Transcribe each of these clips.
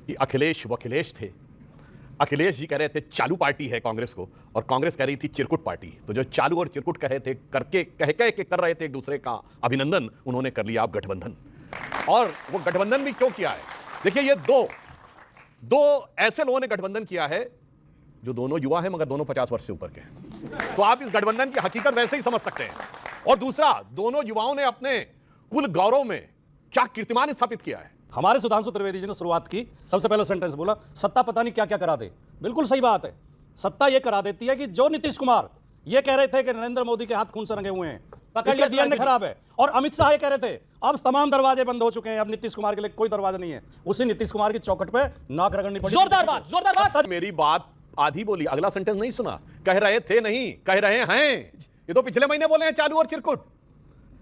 कि अखिलेश वखिलेश थे। अखिलेश जी कह रहे थे चालू पार्टी है कांग्रेस को, और कांग्रेस कह रही थी चिरकुट पार्टी। तो जो चालू और चिरकुट कह रहे थे, कह के कर रहे थे एक दूसरे का अभिनंदन, उन्होंने कर लिया आप गठबंधन। और वो गठबंधन भी क्यों किया है? देखिए, ये दो ऐसे लोगों ने गठबंधन किया है जो दोनों युवा हैं, मगर दोनों 50 वर्ष से ऊपर के हैं। तो आप इस गठबंधन की हकीकत वैसे ही समझ सकते हैं। और दूसरा, दोनों युवाओं ने अपने कुल गौरव में क्या कीर्तिमान स्थापित किया है। हमारे सुधांशु त्रिवेदी जी ने शुरुआत की, सबसे पहले सेंटेंस बोला, सत्ता पता नहीं क्या क्या करा दे। बिल्कुल सही बात है, सत्ता ये करा देती है कि जो नीतीश कुमार ये कह रहे थे कि नरेंद्र मोदी के हाथ खून से रंगे हुए हैं, इसका डीएनए खराब है, और अमित शाह ये कह रहे थे अब तमाम दरवाजे बंद हो चुके हैं, अब नीतीश कुमार के लिए कोई दरवाजा नहीं है। उसी नीतीश कुमार की चौखट पे नाक रगड़नी पड़ी। जोरदार बात। मेरी बात आधी बोली, अगला सेंटेंस नहीं सुना। कह रहे थे नहीं, कह रहे हैं। ये तो पिछले महीने बोले हैं चालू और चिरकुट।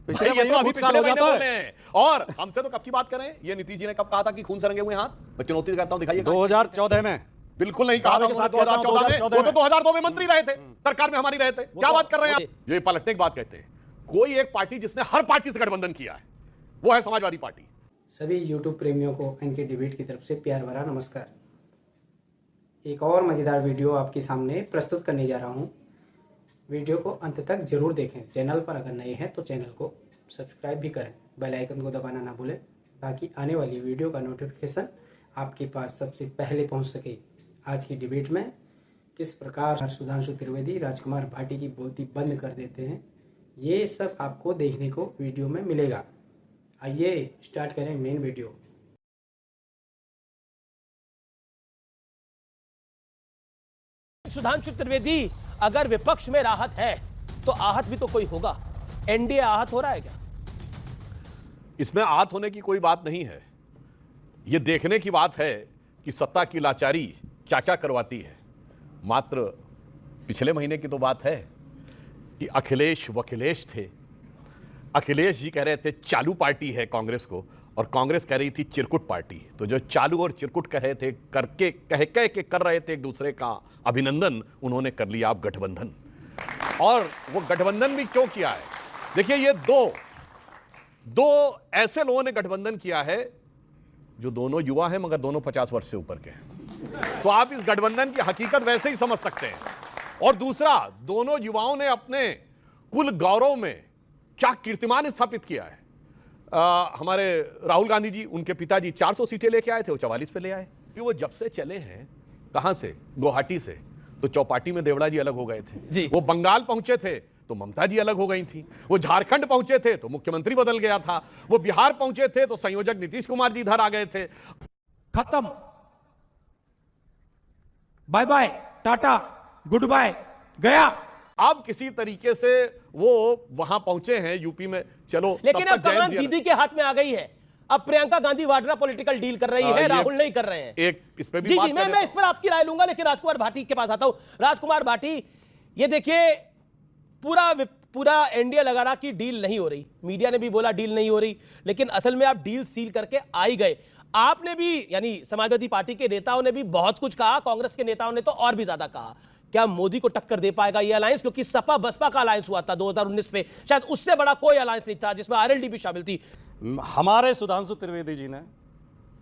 पिछले ये महीने तो अभी भूतकाल पिछले हो महीने जाता बोले है। हैं। और हमसे तो कब की बात करें? ये नीतीश जी ने कब कहा था कि खून से रंगे हुए हाथ? मैं चुनौती करता हूं, दिखाइए। 2014 में बिल्कुल नहीं कहा था 2014 में। वो तो 2002 में मंत्री रहे थे, सरकार में हमारी रहे थे। क्या बात कर रहे हैं आप? जो ये पलटने की बात कहते हैं, कोई एक पार्टी जिसने हर पार्टी से गठबंधन किया है वो है समाजवादी पार्टी। सभी यूट्यूब प्रेमियों को एनके डिबेट की तरफ से प्यार भरा नमस्कार। एक और मज़ेदार वीडियो आपके सामने प्रस्तुत करने जा रहा हूं। वीडियो को अंत तक जरूर देखें। चैनल पर अगर नए हैं तो चैनल को सब्सक्राइब भी करें, बेल आइकन को दबाना ना भूलें, ताकि आने वाली वीडियो का नोटिफिकेशन आपके पास सबसे पहले पहुंच सके। आज की डिबेट में किस प्रकार सुधांशु त्रिवेदी राजकुमार भाटी की बोलती बंद कर देते हैं, ये सब आपको देखने को वीडियो में मिलेगा। आइए स्टार्ट करें मेन वीडियो। सुधांशु त्रिवेदी, अगर विपक्ष में राहत है तो आहत भी तो कोई होगा। एनडीए आहत हो रहा है क्या? इसमें आहत होने की कोई बात नहीं है। यह देखने की बात है कि सत्ता की लाचारी क्या क्या करवाती है। मात्र पिछले महीने की तो बात है कि अखिलेश वखिलेश थे। अखिलेश जी कह रहे थे चालू पार्टी है कांग्रेस को, और कांग्रेस कह रही थी चिरकुट पार्टी। तो जो चालू और चिरकुट कह रहे थे, कह के कर रहे थे एक दूसरे का अभिनंदन, उन्होंने कर लिया आप गठबंधन। और वो गठबंधन भी क्यों किया है? देखिए, ये दो ऐसे लोगों ने गठबंधन किया है जो दोनों युवा हैं, मगर दोनों 50 वर्ष से ऊपर के हैं। तो आप इस गठबंधन की हकीकत वैसे ही समझ सकते हैं। और दूसरा, दोनों युवाओं ने अपने कुल गौरव में क्या कीर्तिमान स्थापित किया है। हमारे राहुल गांधी जी, उनके पिताजी 400 सीटें लेके आए थे, वो 44 पे ले आए। कि वो जब से चले हैं, कहां से? गुवाहाटी से। तो चौपाटी में देवड़ा जी अलग हो गए थे जी। वो बंगाल पहुंचे थे तो ममता जी अलग हो गई थी। वो झारखंड पहुंचे थे तो मुख्यमंत्री बदल गया था। वो बिहार पहुंचे थे तो संयोजक नीतीश कुमार जी इधर आ गए थे। खत्म, bye bye, tata, goodbye, गया। अब किसी तरीके से वो वहां पहुंचे हैं यूपी में। चलो, लेकिन तब अब तक कमान दीदी के हाथ में आ गई है। अब प्रियंका गांधी वाड्रा पॉलिटिकल डील कर रही है, राहुल नहीं कर रहे हैं। एक इस पे भी जी बात जी, कर मैं इस पर आपकी राय लूंगा, लेकिन राजकुमार भाटी के पास आता हूं। राजकुमार भाटी, ये देखिए, पूरा एनडीए लगा रहा कि डील नहीं हो रही। मीडिया ने भी बोला डील नहीं हो रही, लेकिन असल में आप डील सील करके आ ही गए। आपने भी, यानी समाजवादी पार्टी के नेताओं ने भी बहुत कुछ कहा, कांग्रेस के नेताओं ने तो और भी ज्यादा कहा। क्या मोदी को टक्कर दे पाएगा ये अलायंस? क्योंकि सपा बसपा का अलायंस हुआ था 2019 में, शायद उससे बड़ा कोई अलायंस नहीं था जिसमें आरएलडी भी शामिल थी। हमारे सुधांशु त्रिवेदी जी ने,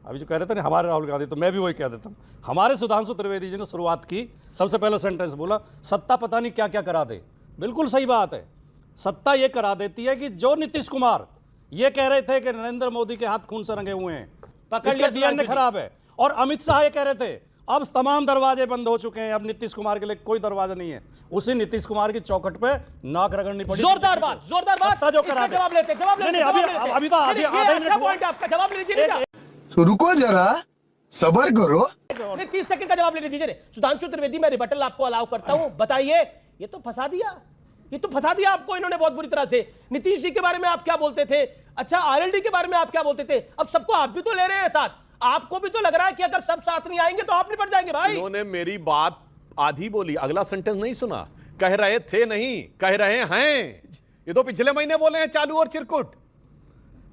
अभी जो कह रहे थे ना हमारे राहुल गांधी, तो मैं भी वही कह देता हूं। हमारे सुधांशु त्रिवेदी जी ने शुरुआत की, सबसे पहले सेंटेंस बोला, सत्ता पता नहीं क्या क्या करा दे। बिल्कुल सही बात है, सत्ता ये करा देती है कि जो नीतीश कुमार ये कह रहे थे कि नरेंद्र मोदी के हाथ खून से रंगे हुए हैं, इसका डीएनए खराब है, और अमित शाह ये कह रहे थे अब तमाम दरवाजे बंद हो चुके हैं, अब नीतीश कुमार के लिए कोई दरवाजा नहीं है। उसी नीतीश कुमार की चौखट पे नाक रगड़नी पड़ी। जोरदार बात। जो करा जवाब लेते अभी तो आधे मिनट पॉइंट आपका जवाब ले लीजिए। तो रुको जरा, सबर करो। 30 सेकंड का जवाब ले लीजिए। सुधांशु त्रिवेदी, मैं रिबटल आपको अलाउ करता हूं। बताइए, ये तो फंसा दिया आपको इन्होंने बहुत बुरी तरह से। नीतीश जी के बारे में आप क्या बोलते थे? अच्छा, आरएलडी के बारे में आप क्या बोलते थे? अब सबको आप भी तो ले रहे हैं साथ। आपको भी तो लग रहा है कि अगर सब साथ नहीं आएंगे तो आप निपट जाएंगे भाई। इन्होंने मेरी बात आधी बोली, अगला सेंटेंस नहीं सुना। कह रहे थे नहीं, कह रहे हैं। ये तो पिछले महीने बोले हैं चालू और चिरकुट।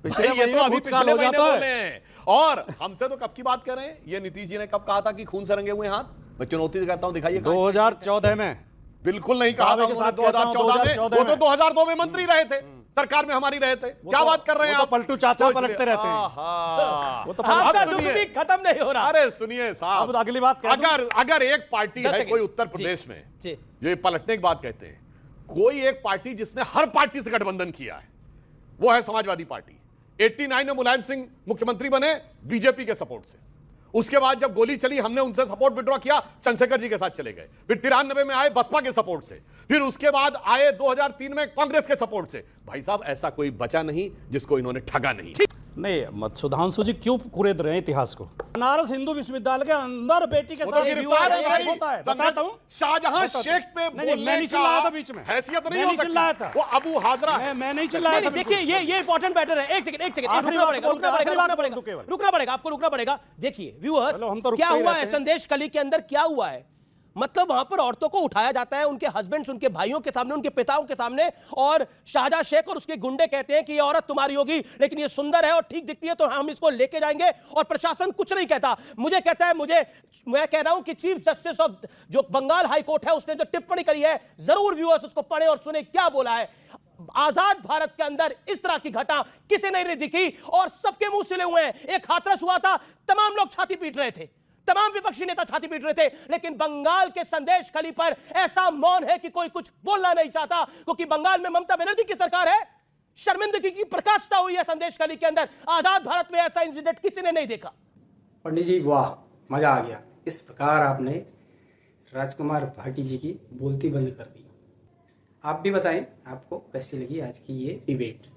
ये तो अभी पिछले महीने बोले हैं। और हमसे तो कब की बात कर रहे हैं? ये नीतीश जी ने कब कहा था कि खून से रंगे हुए हाथ? मैं चुनौती करता हूं, दिखाइए। 2014 में। बिल्कुल नहीं कहा था 2014 में। वो तो 2002 में मंत्री रहे थे, सरकार में हमारी रहे थे। क्या तो- बात कर रहे हैं वो तो आप? पलटू चाचा सोच पलटते लिए। रहते हैं। आहा। वो तो आपका अब दुख सुनिए। भी खत्म नहीं हो रहा। अरे सुनिए साहब, अब अगली बात कह दूं? अगर एक पार्टी 10 है सेकंड। कोई उत्तर जी, प्रदेश में जी। जो ये पलटने की बात कहते हैं, कोई एक पार्टी जिसने हर पार्टी से गठबंधन किया है वो है समाजवादी पार्टी। 89 में मुलायम सिंह मुख्यमंत्री बने बीजेपी के सपोर्ट से। उसके बाद जब गोली चली हमने उनसे सपोर्ट विड्रॉ किया, चंद्रशेखर जी के साथ चले गए। फिर 93 में आए बसपा के सपोर्ट से, फिर उसके बाद आए 2003 में कांग्रेस के सपोर्ट से। भाई साहब ऐसा कोई बचा नहीं जिसको इन्होंने ठगा नहीं। नहीं मत सुधांशु जी क्यों कुरेद रहे हैं इतिहास को? बनारस हिंदू विश्वविद्यालय के अंदर बेटी के वो साथ तो गिरफ्तार है भाई। होता है, बताता हूं। शाहजहां बताता हूं। शेख पे नहीं, बोलने मैं नहीं का चिल्लाया था बीच में। हैसियत नहीं मैं हो नहीं चिल्लाया सकती। था। वो अबू हाजरा है। मैं नहीं चिल्लाया नहीं था देखिए बिल्कुल। ये इंपॉर्टेंट मैटर है। एक सेकंड आखिरी रुकना बात पड़ेगा बोल दो, आखिरी बात बोल दो केवल। रुकना पड़ेगा आपको, रुकना पड़ेगा। देखिए व्यूअर्स, चलो, हम तो रुकते क्या ही हुआ रहते है हैं। संदेश कली के अंदर, क्या हुआ है? मतलब वहां पर औरतों को उठाया जाता है उनके हस्बैंड्स, उनके भाइयों के सामने, उनके पिताओं के सामने, और शाहजहां शेख और उसके गुंडे कहते हैं कि ये औरत तुम्हारी होगी, लेकिन ये सुंदर है और ठीक दिखती है तो हम इसको लेके जाएंगे, और प्रशासन कुछ नहीं कहता। मुझे कहता है, मैं कह रहा हूं कि चीफ जस्टिस ऑफ जो बंगाल हाई कोर्ट है उसने जो टिप्पणी करी है, जरूर व्यूअर्स उसको पढ़े और सुने क्या बोला है। आजाद भारत के अंदर इस तरह की घटना किसी नहीं दिखी और सबके मुंह सिले हुए हैं। एक हाथरस हुआ था, तमाम लोग छाती पीट रहे थे, तमाम विपक्षी नेता छाती पीट रहे थे, लेकिन बंगाल के संदेश खली पर ऐसा मौन है कि कोई कुछ बोलना नहीं चाहता, क्योंकि बंगाल में ममता बनर्जी की सरकार है। शर्मिंदगी की प्रकाष्ठा हुई है संदेश खली के अंदर। आजाद भारत में ऐसा इंसिडेंट किसी ने नहीं देखा। पंडित जी वाह, मजा आ गया। इस प्रकार आपने राजकुमार भाटी जी की बोलती बंद कर दी। आप भी बताएं आपको कैसी लगी आज की ये डिबेट।